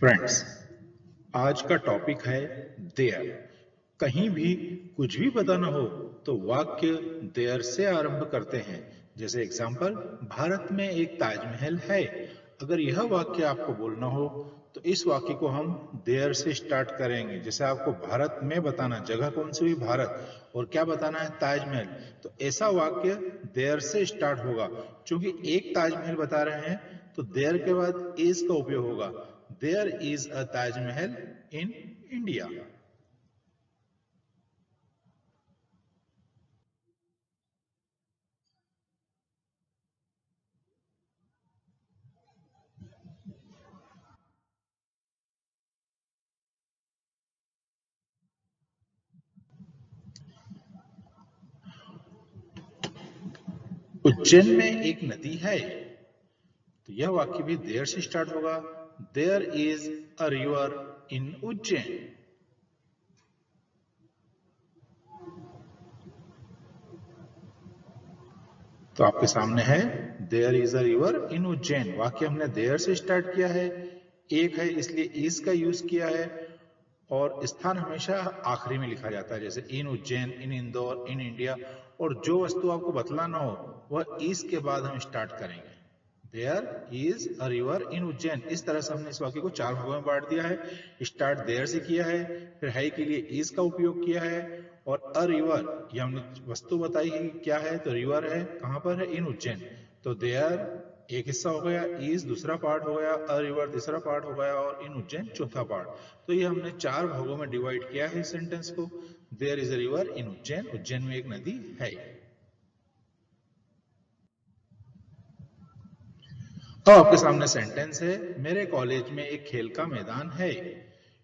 Friends, आज का topic है देयर। कहीं भी कुछ भी बताना हो तो वाक्य देयर से आरंभ करते हैं। जैसे एग्जांपल, भारत में एक ताजमहल है। अगर यह वाक्य आपको बोलना हो तो इस वाक्य को हम देयर से स्टार्ट करेंगे। जैसे आपको भारत में बताना, जगह कौन सी हुई भारत, और क्या बताना है ताजमहल, तो ऐसा वाक्य देयर से स्टार्ट होगा। क्योंकि एक ताजमहल बता रहे हैं तो देयर के बाद इज का उपयोग होगा। There is a Taj Mahal in India. Ujjain में एक नदी है, तो यह वाक्य भी देयर से स्टार्ट होगा। There is a river in Ujjain. तो आपके सामने है there is a river in Ujjain. वाक्य हमने देयर से स्टार्ट किया है, एक है इसलिए इज का यूज किया है, और स्थान हमेशा आखिरी में लिखा जाता है। जैसे इन उज्जैन, इन इंदौर, इन इंडिया, और जो वस्तु आपको बतलाना हो वह इस के बाद हम स्टार्ट करेंगे। There is a river in Ujjain. इस तरह से हमने इस वाक्य को चार भागों में बांट दिया है। स्टार्ट देयर से किया है, फिर है के लिए इज का उपयोग किया है, और अ रिवर ये हमने वस्तु बताई है कि क्या है, तो रिवर है, कहां पर है, इन उज्जैन। तो देयर एक हिस्सा हो गया, इज दूसरा पार्ट हो गया, अ रिवर तीसरा पार्ट हो गया, और इन उज्जैन चौथा पार्ट। तो ये हमने चार भागों में डिवाइड किया है इस सेंटेंस को। There is a river in Ujjain, Ujjain में एक नदी है। अब आपके सामने सेंटेंस है, मेरे कॉलेज में एक खेल का मैदान है।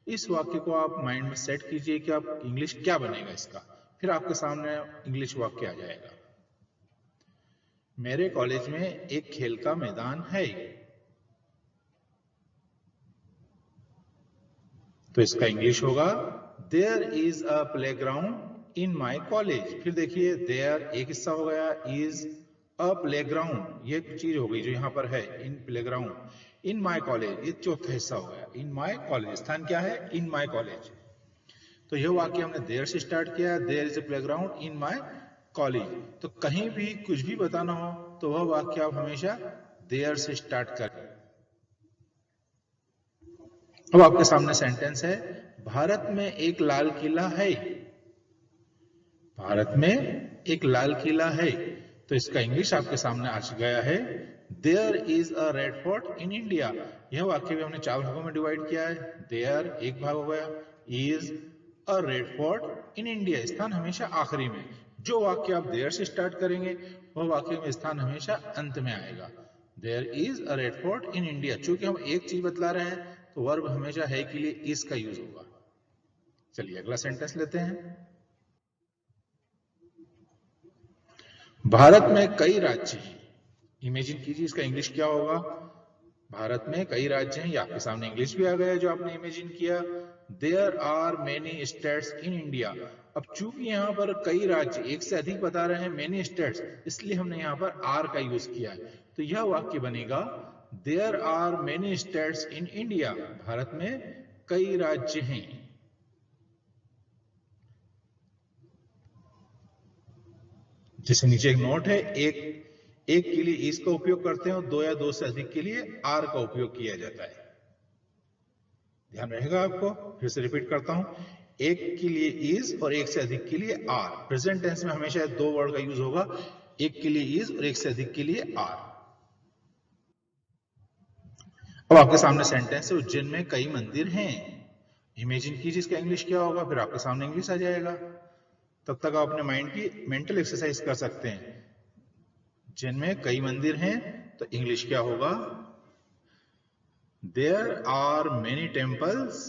इस वाक्य को आप माइंड में सेट कीजिए कि आप इंग्लिश क्या बनेगा इसका। फिर आपके सामने इंग्लिश वाक्य आ जाएगा। मेरे कॉलेज में एक खेल का मैदान है, तो इसका इंग्लिश होगा there is a playground in my college. फिर देखिए, देयर एक हिस्सा हो गया, इज अ प्लेग्राउंड ये चीज हो गई जो यहां पर है, इन प्लेग्राउंड, इन माई कॉलेज ये चौथा हिस्सा हो गया। इन माई कॉलेज स्थान क्या है, इन माई कॉलेज। तो यह वाक्य हमने देयर से स्टार्ट किया, there is a playground in my college. तो कहीं भी कुछ भी बताना हो तो वह वाक्य आप हमेशा देयर से स्टार्ट करें। अब आपके सामने सेंटेंस है, भारत में एक लाल किला है। भारत में एक लाल किला है, तो इसका इंग्लिश आपके सामने आ गया है, there is a Red Fort in India. यह वाक्य भी हमने चार भागों में डिवाइड किया है। देयर एक भाग हो गया, is a Red Fort in India स्थान हमेशा आखिरी में। जो वाक्य आप देयर से स्टार्ट करेंगे वह वाक्य में स्थान हमेशा अंत में आएगा। There is a Red Fort in India. चूंकि हम एक चीज बतला रहे हैं तो वर्ब हमेशा है के लिए इज का यूज होगा। चलिए अगला सेंटेंस लेते हैं। भारत में कई राज्य हैं। इमेजिन कीजिए इसका इंग्लिश क्या होगा। भारत में कई राज्य हैं, ये आपके सामने इंग्लिश भी आ गया जो आपने इमेजिन किया। There are many states in India. अब चूंकि यहाँ पर कई राज्य, एक से अधिक बता रहे हैं, मेनी स्टेट्स, इसलिए हमने यहाँ पर आर का यूज किया है। तो यह वाक्य बनेगा, there are many states in India. Bharat में कई राज्य हैं। जैसे नीचे एक नोट है, एक एक के लिए इस का उपयोग करते हैं और दो या दो से अधिक के लिए आर का उपयोग किया जाता है। ध्यान रहेगा आपको। फिर से रिपीट करता हूं, एक के लिए इज और एक से अधिक के लिए आर। प्रेजेंट टेंस में हमेशा दो वर्ड का यूज होगा, एक के लिए इज और एक से अधिक के लिए आर। अब आपके सामने सेंटेंस है, उज्जैन में कई मंदिर हैं। इमेजिन कीजिए इसका इंग्लिश क्या होगा, फिर आपके सामने इंग्लिश आ जाएगा। तब तक आप अपने माइंड की मेंटल एक्सरसाइज कर सकते हैं। उज्जैन में कई मंदिर हैं, तो इंग्लिश क्या होगा, there are many temples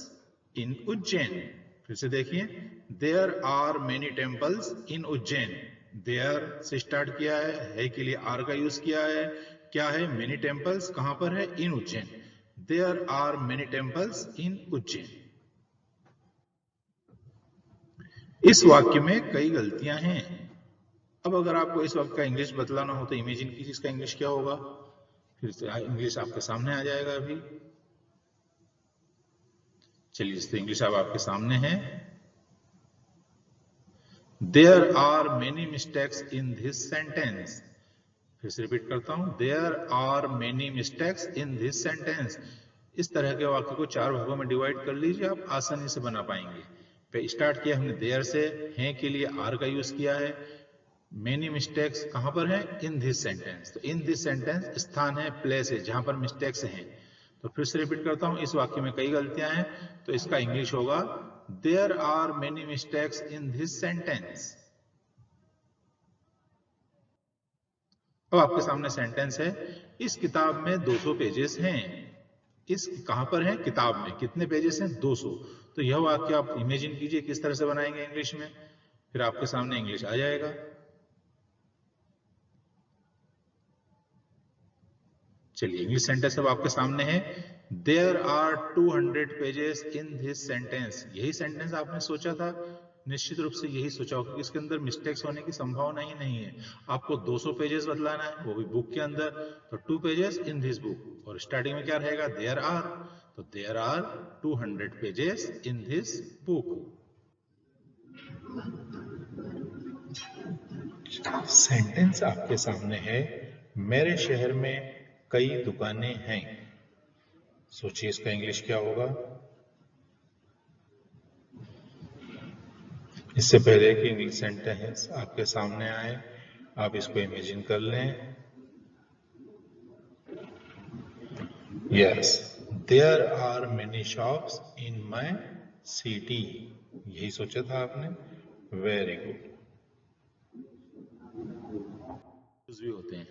in Ujjain. फिर से देखिए, there are many temples in Ujjain. There से स्टार्ट किया है के लिए आर का यूज किया है। क्या है, मेनी टेम्पल्स, कहां पर है, in Ujjain. There are many temples in Ujjain. इस वाक्य में कई गलतियां हैं। अब अगर आपको इस वाक्य का इंग्लिश बतलाना हो तो इमेजिन कीजिए इसका इंग्लिश क्या होगा। फिर से इंग्लिश आपके सामने आ जाएगा अभी। चलिए, इस इंग्लिश अब आपके सामने है। There are many mistakes in this sentence. फिर से रिपीट करता हूं, there are many mistakes in this sentence. इस तरह के वाक्य को 4 भागों में डिवाइड कर लीजिए, आप आसानी से बना पाएंगे। पे स्टार्ट किया हमने देयर से, हैं के लिए आर का यूज किया है। मेनी मिस्टेक्स कहां पर है? इन दिस सेंटेंस। तो इन दिस सेंटेंस स्थान है, प्लेस है, जहां पर मिस्टेक्स हैं। तो फिर से रिपीट करता हूं, इस वाक्य में कई गलतियां हैं, तो इसका इंग्लिश होगा there are many mistakes in this sentence. अब आपके सामने सेंटेंस है, इस किताब में 200 पेजेस हैं। इस कहां पर है? किताब में। कितने पेजेस हैं? 200। तो यह वाक्य आप इमेजिन कीजिए किस तरह से बनाएंगे इंग्लिश में। फिर आपके सामने इंग्लिश आ जाएगा। चलिए, इंग्लिश सेंटेंस अब आपके सामने है। There are 200 pages in this sentence. यही सेंटेंस आपने सोचा था, निश्चित रूप से यही सोचा होगा कि इसके अंदर मिस्टेक्स होने की संभावना ही नहीं है। आपको 200 पेजेस बदलाना है, वो भी बुक के अंदर। तो 2 पेजेस इन दिस बुक, और स्टार्टिंग में क्या रहेगा? There are. तो there are 200 pages in this book. Sentence आपके सामने है, मेरे शहर में कई दुकानें हैं। सोचिए इसका इंग्लिश क्या होगा। इससे पहले कि इंग्लिश सेंटेंस आपके सामने आए, आप इसको इमेजिन कर लें। Yes, there are many shops in my city. यही सोचा था आपने। Very good. भी होते हैं।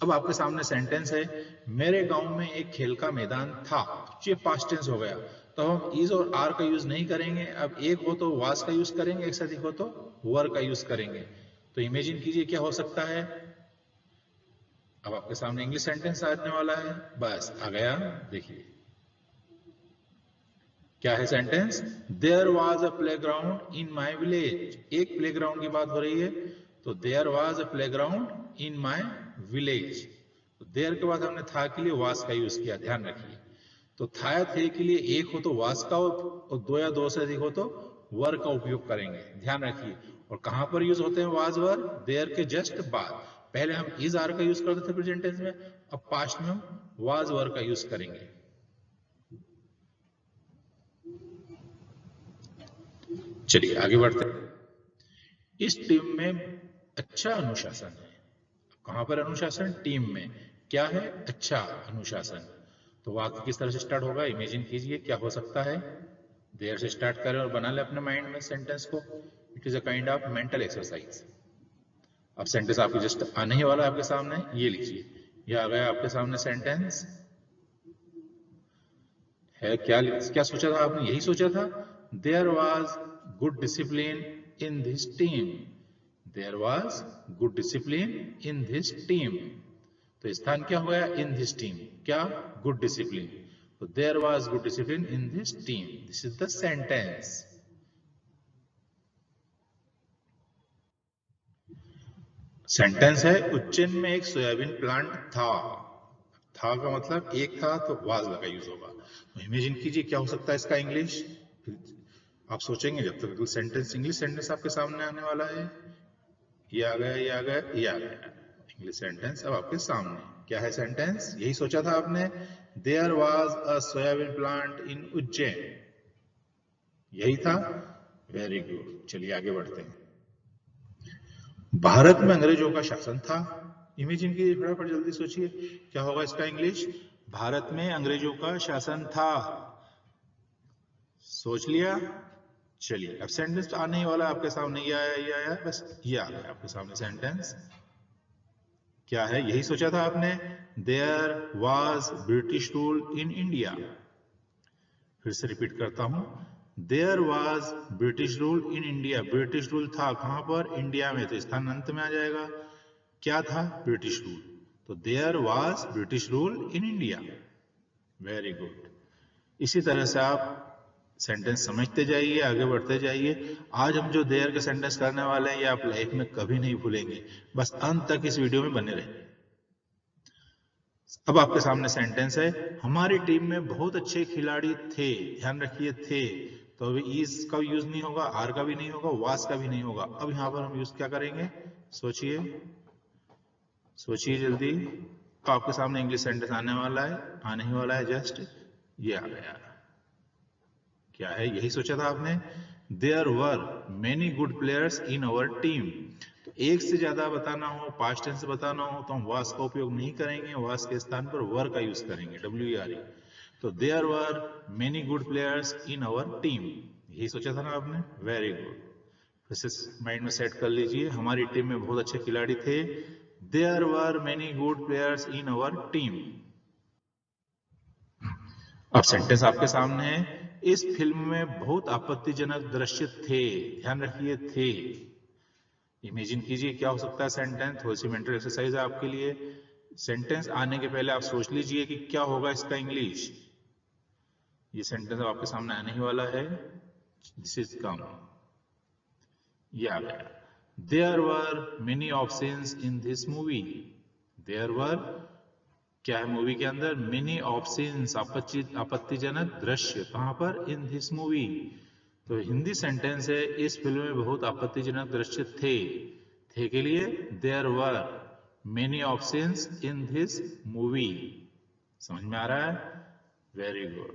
अब आपके सामने सेंटेंस है, मेरे गांव में एक खेल का मैदान था। ये पास्ट टेंस हो गया, तो हम इज और आर का यूज नहीं करेंगे। अब एक हो तो वाज का यूज करेंगे, एक से अधिक हो तो वर का यूज करेंगे। तो इमेजिन कीजिए क्या हो सकता है। अब आपके सामने इंग्लिश सेंटेंस आने वाला है। बस आ गया, देखिए क्या है sentence. There was a playground in my village. एक प्ले ग्राउंड की बात हो रही है, तो there was a playground in my village. तो देयर के बाद हमने था के लिए वास का यूज किया, ध्यान रखिए। तो था या थे के लिए एक हो तो वास का, और दो या दो से अधिक हो तो वर का उपयोग करेंगे, ध्यान रखिए। और कहां पर यूज होते हैं वाज वर? देयर के जस्ट बाद। पहले हम इज आर का यूज करते थे प्रेजेंट टेंस में, अब पास्ट में हम वाज वर का यूज करेंगे। चलिए आगे बढ़ते हैं। इस टीम में अच्छा अनुशासन है। कहां पर अनुशासन? टीम में। क्या है? अच्छा अनुशासन। तो वाक्य किस तरह से स्टार्ट होगा, इमेजिन कीजिए क्या हो सकता है। देर से स्टार्ट करें और बना ले अपने माइंड में सेंटेंस को। It is a kind of mental exercise. अब सेंटेंस आपके जस्ट आने ही वाला है आपके सामने, ये लीजिए, ये आ गया आपके सामने सेंटेंस है। क्या सोचा था आपने? यही सोचा था, there was good discipline in this team. There was good discipline in this team. तो स्थान क्या हो गया? In this team. क्या? Good discipline. तो there was good discipline in this team. This is the sentence. Sentence है, उज्जैन में एक सोयाबीन प्लांट था। था का मतलब एक था, तो वाज लगा यूज होगा। तो इमेजिन कीजिए क्या हो सकता है इसका इंग्लिश। आप सोचेंगे जब तक सेंटेंस, इंग्लिश सेंटेंस आपके सामने आने वाला है। ये आ गया, ये आ गया, ये आ गया। इंग्लिश सेंटेंस अब आपके सामने। क्या है सेंटेंस? यही सोचा था आपने, there was a soybean plant in Ujjain. यही था। Very good. चलिए आगे बढ़ते हैं। भारत में अंग्रेजों का शासन था। इमेजिन कीजिए, फटाफट जल्दी सोचिए क्या होगा इसका इंग्लिश। भारत में अंग्रेजों का शासन था। सोच लिया। चलिए अब सेंटेंस तो आने ही वाला आपके सामने, ये आया, ये आया, बस ये आ गया आपके सामने सेंटेंस। क्या है? यही सोचा था आपने, there was British rule in India. फिर से रिपीट करता हूं, there was British rule in India. British rule था कहां पर? इंडिया में। तो स्थान अंत में आ जाएगा। क्या था? British rule. तो there was British rule in India. Very good. इसी तरह से आप सेंटेंस समझते जाइए, आगे बढ़ते जाइए। आज हम जो देयर के सेंटेंस करने वाले हैं, ये आप लाइफ में कभी नहीं भूलेंगे। बस अंत तक इस वीडियो में बने रहिए। अब आपके सामने सेंटेंस है, हमारी टीम में बहुत अच्छे खिलाड़ी थे, ध्यान रखिए थे, तो अभी इज का यूज नहीं होगा, आर का भी नहीं होगा, वास का भी नहीं होगा। अब यहां पर हम यूज क्या करेंगे, सोचिए सोचिए जल्दी। तो आपके सामने इंग्लिश सेंटेंस आने वाला है, आने ही वाला है, जस्ट ये आ गया। क्या है, यही सोचा था आपने, there were many good players in our team. तो एक से ज्यादा बताना हो, पास्ट टेंस बताना हो, तो हम वास का उपयोग नहीं करेंगे, वास के स्थान पर वर का यूज करेंगे, WERE। तो there were many good players in our team, यही सोचा था ना आपने, वेरी गुड। फिर से माइंड में सेट कर लीजिए, हमारी टीम में बहुत अच्छे खिलाड़ी थे, there were many good players in our team. अब सेंटेंस आपके सामने है, इस फिल्म में बहुत आपत्तिजनक दृश्य थे, ध्यान रखिए थे। इमेजिन कीजिए क्या हो सकता है सेंटेंस, थोड़ी सी मेंटल एक्सरसाइज है आपके लिए। सेंटेंस आने के पहले आप सोच लीजिए कि क्या होगा इसका इंग्लिश। ये सेंटेंस अब आपके सामने आने ही वाला है, दिस इज कम, ये आ गया। There were many options in this movie, there were क्या है मूवी के अंदर, मेनी ऑप्शंस, आपत्तिजनक दृश्य, कहां पर, इन दिस मूवी। तो हिंदी सेंटेंस है, इस फिल्म में बहुत आपत्तिजनक दृश्य थे के लिए there were many options in this movie. समझ में आ रहा है, वेरी गुड।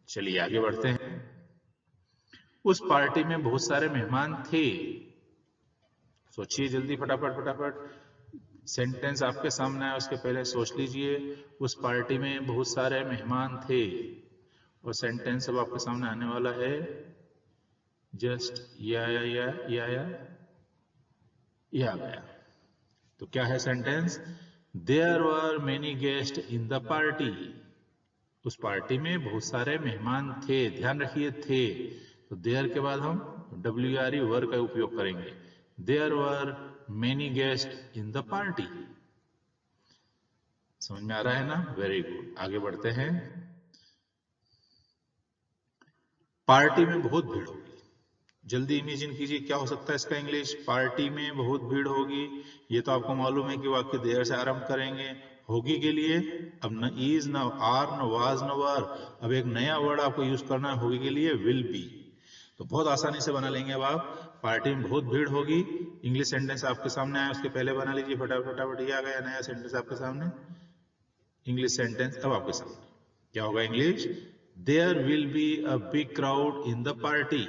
चलिए आगे बढ़ते हैं। उस पार्टी में बहुत सारे मेहमान थे, सोचिए जल्दी, फटाफट फटाफट। सेंटेंस आपके सामने है, उसके पहले सोच लीजिए, उस पार्टी में बहुत सारे मेहमान थे, और सेंटेंस अब आपके सामने आने वाला है, जस्ट या आ गया। तो क्या है sentence, there were many guest in the party, उस पार्टी में बहुत सारे मेहमान थे, ध्यान रखिए थे। तो देयर के बाद हम WERE वर का उपयोग करेंगे, there were many guest in the party. समझ में आ रहा है ना, वेरी गुड। आगे बढ़ते हैं। पार्टी में बहुत भीड़ होगी, जल्दी इमेजिन कीजिए क्या हो सकता है इसका इंग्लिश, पार्टी में बहुत भीड़ होगी। ये तो आपको मालूम है कि वाक्य देयर से आरंभ करेंगे, होगी के लिए अब न इज, न आर, न वाज, न वर। अब एक नया वर्ड आपको यूज करना है होगी के लिए, विल बी। तो बहुत आसानी से बना लेंगे अब आप, पार्टी में बहुत भीड़ होगी। इंग्लिश सेंटेंस आपके सामने आया, उसके पहले बना लीजिए फटाफट फटाफट, ये आ गया नया सेंटेंस आपके सामने। इंग्लिश सेंटेंस अब आपके सामने क्या होगा English, there will be a big crowd in the party.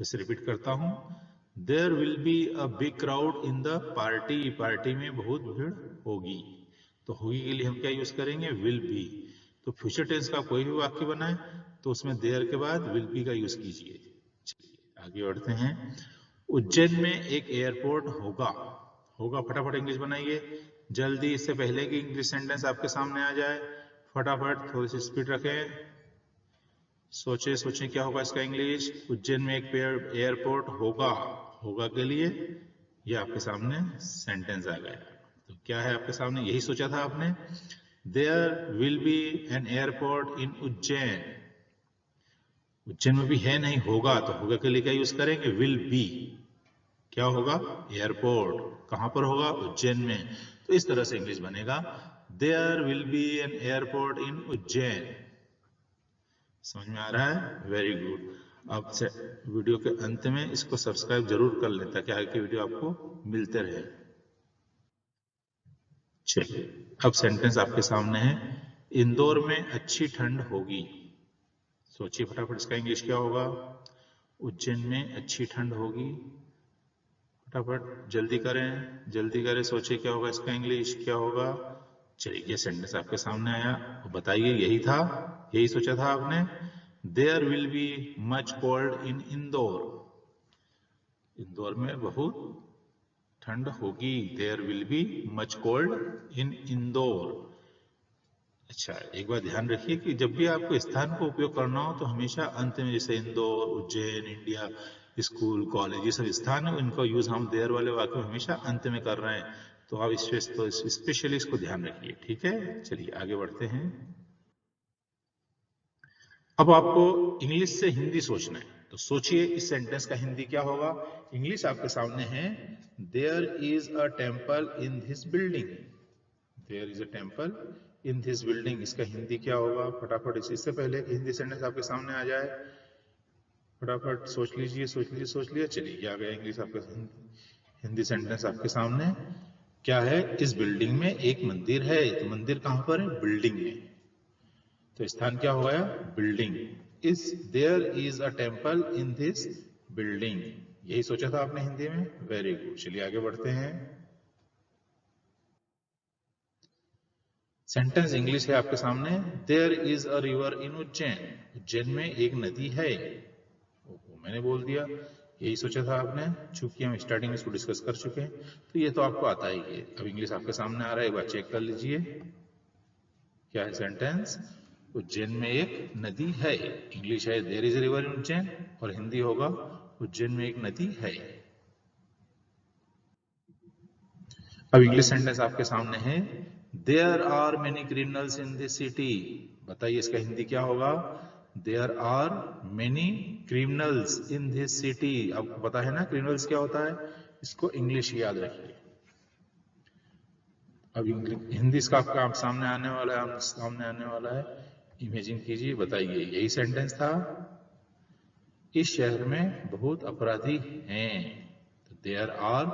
फिर से रिपीट करता हूं, there will be a big crowd in the party, party में बहुत भीड़ होगी। तो होगी के लिए हम क्या यूज करेंगे, विल बी। तो फ्यूचर टेंस का कोई भी वाक्य बनाए तो उसमें देयर के बाद विल बी का यूज कीजिए। चलिए आगे बढ़ते हैं। उज्जैन में एक एयरपोर्ट होगा, होगा फटाफट इंग्लिश बनाइए जल्दी, इससे पहले कि इंग्लिश सेंटेंस आपके सामने आ जाए, फटाफट थोड़ी सी स्पीड रखें। सोचे सोचे क्या होगा इसका इंग्लिश, उज्जैन में एक एयरपोर्ट होगा, होगा के लिए ये आपके सामने सेंटेंस आ गया। तो क्या है आपके सामने, यही सोचा था आपने, there will be an airport in Ujjain. Ujjain में भी है नहीं, होगा, तो होगा के लिए क्या यूज करेंगे, विल बी। क्या होगा, एयरपोर्ट, कहां पर होगा, उज्जैन में। तो इस तरह से इंग्लिश बनेगा, there will be an airport in Ujjain. समझ में आ रहा है, वेरी गुड। अब से वीडियो के अंत में इसको सब्सक्राइब जरूर कर लें ताकि आगे की वीडियो आपको मिलते रहे। चलिए अब सेंटेंस आपके सामने है, इंदौर में अच्छी ठंड होगी। सोचिए फटाफट इसका इंग्लिश क्या होगा, उज्जैन में अच्छी ठंड होगी, फटाफट जल्दी करें, सोचिए क्या होगा इसका इंग्लिश, क्या होगा। चलिए ये सेंटेंस आपके सामने आया, बताइए यही था, यही सोचा था आपने, there will be much cold in Indore, Indore में बहुत ठंड होगी, there will be much cold in Indore. अच्छा एक बात ध्यान रखिए कि जब भी आपको स्थान को उपयोग करना हो तो हमेशा अंत में, जैसे Indore, Ujjain, India, school, college, ये सब स्थान है, इनको यूज हम देयर वाले वाक्य में हमेशा अंत में कर रहे हैं। तो आप स्पेशली इसको ध्यान रखिए, ठीक है। चलिए आगे बढ़ते हैं। अब आपको इंग्लिश से हिंदी सोचना है, तो सोचिए इस सेंटेंस का हिंदी क्या होगा। इंग्लिश आपके सामने है, there is a temple in this building, there is a temple in this building, इसका हिंदी क्या होगा? फटाफट इससे पहले कि हिंदी सेंटेंस आपके सामने आ जाए, फटाफट सोच लीजिए, सोच लीजिए, सोच लिया। चलिए, क्या आ गया इंग्लिश आपके हिंदी सेंटेंस आपके सामने क्या है? इस बिल्डिंग में एक मंदिर है। तो मंदिर कहां पर है? बिल्डिंग में। तो स्थान क्या हो गया? Building. Is there is a temple in this building, यही सोचा था आपने हिंदी में। Very good. चलिए आगे बढ़ते हैं। सेंटेंस इंग्लिश है आपके सामने। There is a river in Ujjain, Ujjain में एक नदी है। मैंने बोल दिया, यही सोचा था आपने, चूंकि हम स्टार्टिंग में इसको डिस्कस कर चुके हैं, तो ये तो आपको आता ही है। अब इंग्लिश आपके सामने आ रहा है, एक बार चेक कर लीजिए क्या है सेंटेंस। उज्जैन में एक नदी है। इंग्लिश है there is a river in Ujjain, और हिंदी होगा उज्जैन में एक नदी है। अब इंग्लिश सेंटेंस आपके सामने है। There are many criminals in this city, बताइए इसका हिंदी क्या होगा? There are many criminals in this city. आपको पता है ना क्रिमिनल्स क्या होता है? इसको इंग्लिश याद रखिए। अब हिंदी इसका आपका सामने आने वाला है। इमेजिन कीजिए, बताइए, यही सेंटेंस था। इस शहर में बहुत अपराधी हैं। There are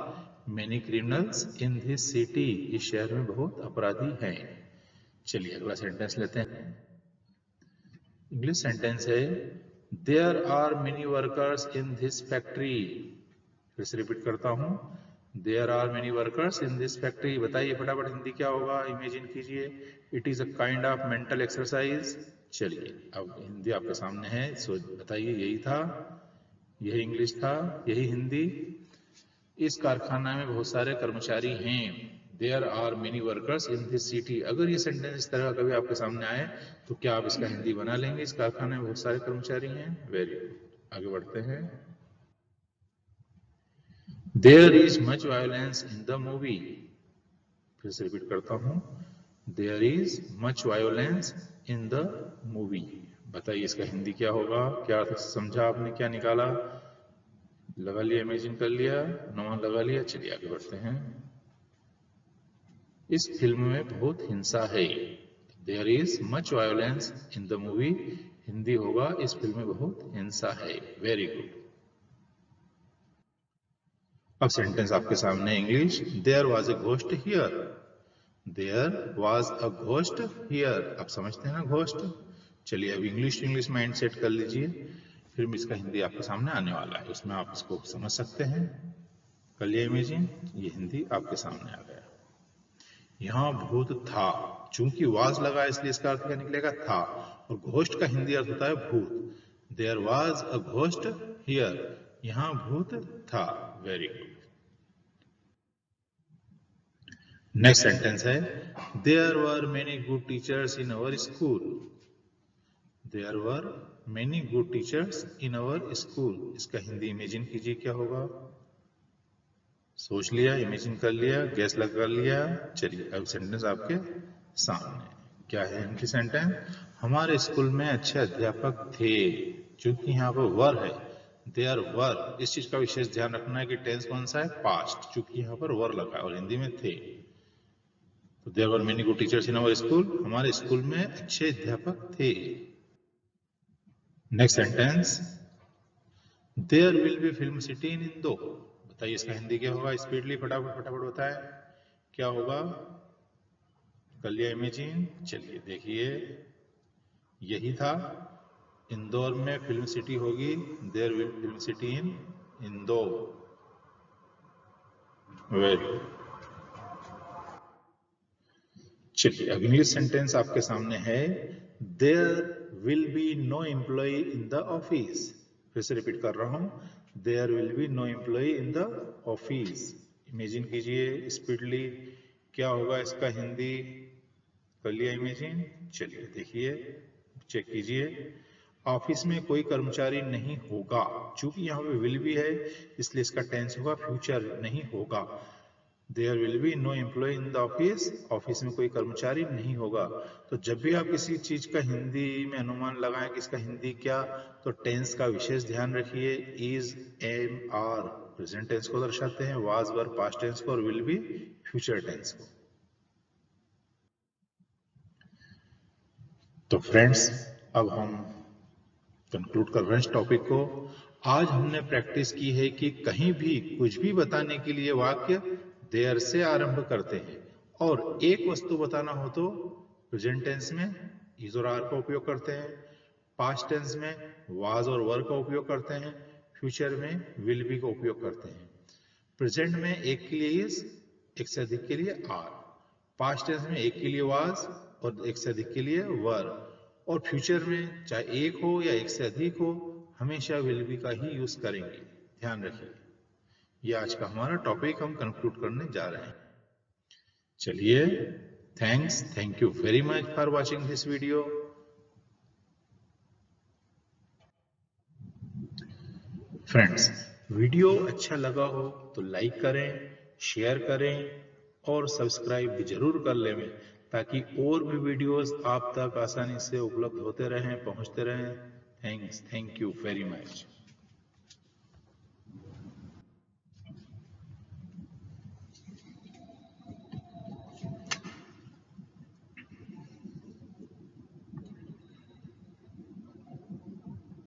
many criminals in this city, इस शहर में बहुत अपराधी हैं। चलिए अगला सेंटेंस लेते हैं। इंग्लिश सेंटेंस है there are many workers in this factory. फिर से रिपीट करता हूं, there are many workers in this factory. बताइए फटाफट हिंदी क्या होगा? इमेजिन कीजिए। It is a kind of mental exercise. चलिए अब हिंदी आपके सामने है, सो बताइए, यही था, यही इंग्लिश था, यही हिंदी। इस कारखाना में बहुत सारे कर्मचारी हैं। There are many workers in this city. अगर ये सेंटेंस इस तरह कभी आपके सामने आए तो क्या आप इसका हिंदी बना लेंगे? इस कारखाने में बहुत सारे कर्मचारी हैं। Very good. आगे बढ़ते हैं। There is much violence in the movie. फिर से रिपीट करता हूं, there is much violence in the movie. बताइए इसका हिंदी क्या होगा? क्या समझा आपने? क्या निकाला? लगा लिया, इमेजिन कर लिया, अनुमान लगा लिया। चलिए आगे बढ़ते हैं। इस फिल्म में बहुत हिंसा है। There is much violence in the movie. Hindi होगा इस फिल्म में बहुत हिंसा है। Very good. अब सेंटेंस आपके सामने English. There was a ghost here. There was a ghost here. आप समझते हैं ना घोस्ट? चलिए अब English to English mind set कर लीजिए, फिर इसका हिंदी आपके सामने आने वाला है, उसमें आप इसको समझ सकते हैं। कर लिया इमेजिन, ये हिंदी आपके सामने आ गया। यहां भूत था, चूंकि वाज लगा इसलिए इसका अर्थ क्या निकलेगा? था। और घोस्ट का हिंदी अर्थ होता है भूत। There was a ghost here, यहां भूत था। Very good. नेक्स्ट सेंटेंस है there were many good teachers in our school. There were many good teachers in our school. इसका हिंदी इमेजिन कीजिए क्या होगा? सोच लिया, इमेजिन कर लिया, गैस लगा लिया। चलिए अब सेंटेंस आपके सामने क्या है? इनकी सेंटेंस, हमारे स्कूल में अच्छे अध्यापक थे। क्योंकि यहाँ पर वर है, देयर वर, इस चीज का विशेष ध्यान रखना है कि टेंस कौन सा है? पास्ट, क्योंकि यहाँ पर वर लगा है और हिंदी में थे। तो there were many good teachers in our school, हमारे स्कूल में अच्छे अध्यापक थे। Next sentence, there will be film city in Indore. बताइए इसका हिंदी क्या होगा? स्पीडली फटाफट फटाफट बताए क्या होगा? कर लिया इमेजिन। चलिए देखिए, यही था, इंदौर में फिल्म सिटी होगी। There will film city in Indore. Very. चलिए अब इंग्लिश सेंटेंस आपके सामने है there will be no employ in the office. फिर से रिपीट कर रहा हूं, there will be no employ in the office. Imagine कीजिए स्पीडली क्या होगा इसका हिंदी? कर लिया इमेजिन। चलिए देखिए, चेक कीजिए। ऑफिस में कोई कर्मचारी नहीं होगा, चूंकि यहाँ पे विल भी है इसलिए इसका टेंस होगा फ्यूचर, नहीं होगा। There will be no employ in the office, office में कोई कर्मचारी नहीं होगा। तो जब भी आप किसी चीज का हिंदी में अनुमान लगाएं कि इसका हिंदी क्या, तो टेंस का विशेष ध्यान रखिए। Is, am, are present tense को दर्शाते हैं, वाज वर पास्ट टेंस को, और विल बी फ्यूचर टेंस को। तो फ्रेंड्स, अब हम कंक्लूड कर रहे हैं इस टॉपिक को। आज हमने प्रैक्टिस की है कि कहीं भी कुछ भी बताने के लिए वाक्य देयर से आरंभ करते हैं, और एक वस्तु बताना हो तो प्रेजेंट टेंस में इज और आर का उपयोग करते हैं, पास्ट टेंस में वाज और वर का उपयोग करते हैं, फ्यूचर में विल बी का उपयोग करते हैं। प्रेजेंट में एक के लिए इज, एक से अधिक के लिए आर, पास्ट टेंस में एक के लिए वाज और एक से अधिक के लिए वर, और फ्यूचर में चाहे एक हो या एक से अधिक हो, हमेशा विल बी का ही यूज करेंगे। ध्यान रखिए। ये आज का हमारा टॉपिक हम कंक्लूड करने जा रहे हैं। चलिए, thank you very much for watching this video. Friends, video अच्छा लगा हो तो लाइक करें, शेयर करें और सब्सक्राइब भी जरूर कर लें, ताकि और भी वीडियोस आप तक आसानी से उपलब्ध होते रहें, पहुंचते रहें। Thank you very much.